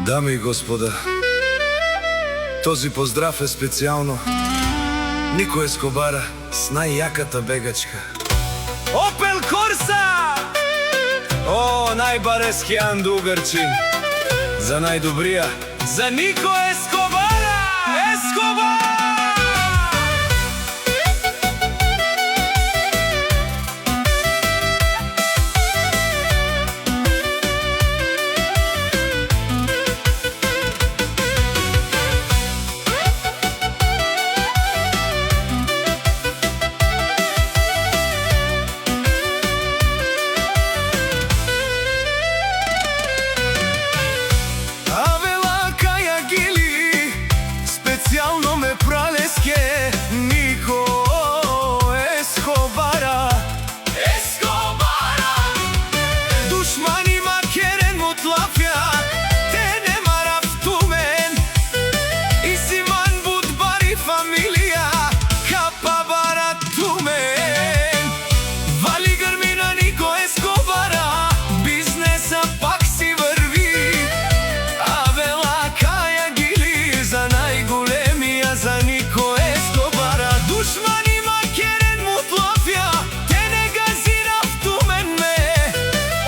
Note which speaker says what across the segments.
Speaker 1: Дами и господа, този поздрав е специјално Нико Ескобара с најјаката бегачка Опел Корса! О, најбарески андугарчин За најдобрија, за Нико Ескобара! Ескобара!
Speaker 2: Специјално ме пралеске Нико Ескобара. Ескобара! Душмани ма керен му тлафја, те не марав тумен. И симан будбари фамилија, капа бара тумен. Вали грмина Нико Ескобара, бизнеса пак си врви. А вела каја гили за најголемија за Нико Ескобара. Душмани ма керен му тлафја, те не газирав тумен ме.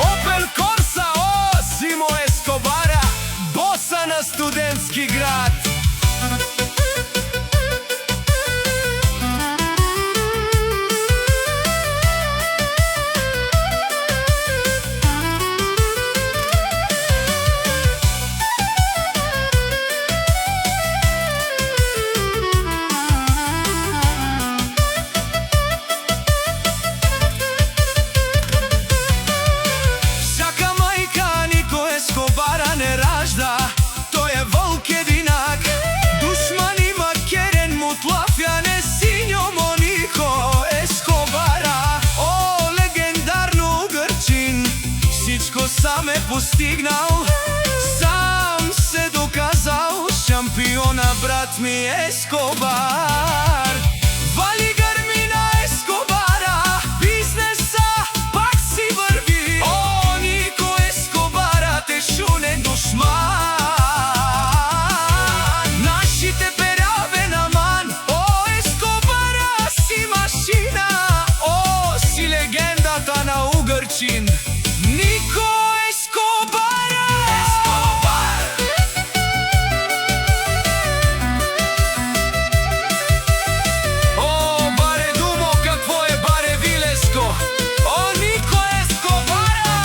Speaker 2: Опел Корса, о, Симо Ескобара, боса на студентски град. Ескобара не ражда, тој е волк единак. Душмани ма керен му тлафја, не синјо мо Нико Ескобара. О, легендарно Угрчин, сичко сам е постигнал, сам се доказал, шампиона брат ми Ескобар. Вали грмина Ескобара, бизнеса пак си врви. О, Нико Ескобара, те шунен душман. Нашите пераве на ман. О, Ескобара си машина. О, си легендата на Угрчин, Нико Ескобара. Ескобар! О, баре думо, какво е баре вилеско. О, Нико Ескобара!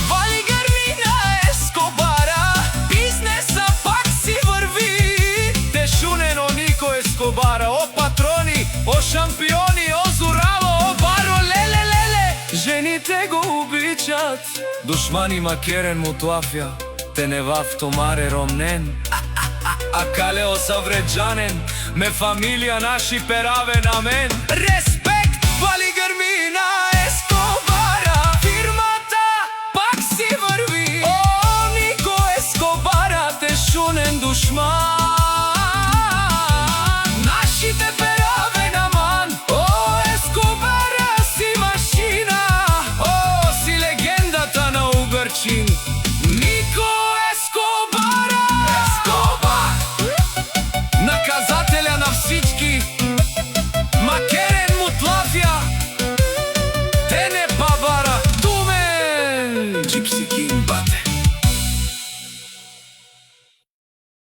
Speaker 2: Вали грмина Ескобара, бизнеса пак си врви. Те шунено Нико Ескобара, о патрони, о шампиони, о Зурало, о баро, леле, леле. Жените го обичат, душмани ма керен му тлафја, те не вав томаре ромнен. А калео савреджанен, ме фамилија наши пераве на мен. Респект, вали грмина Ескобара, фирмата пак си врви. О, Нико Ескобара, те шунен душман. Нашите пераве на ман. О, Ескобара си машина. О, си легендата на Угрчин, Нико Ескобара. Ескобар! Наказателя на всички, макерен му тлафја, те не пабара тумен. Джипси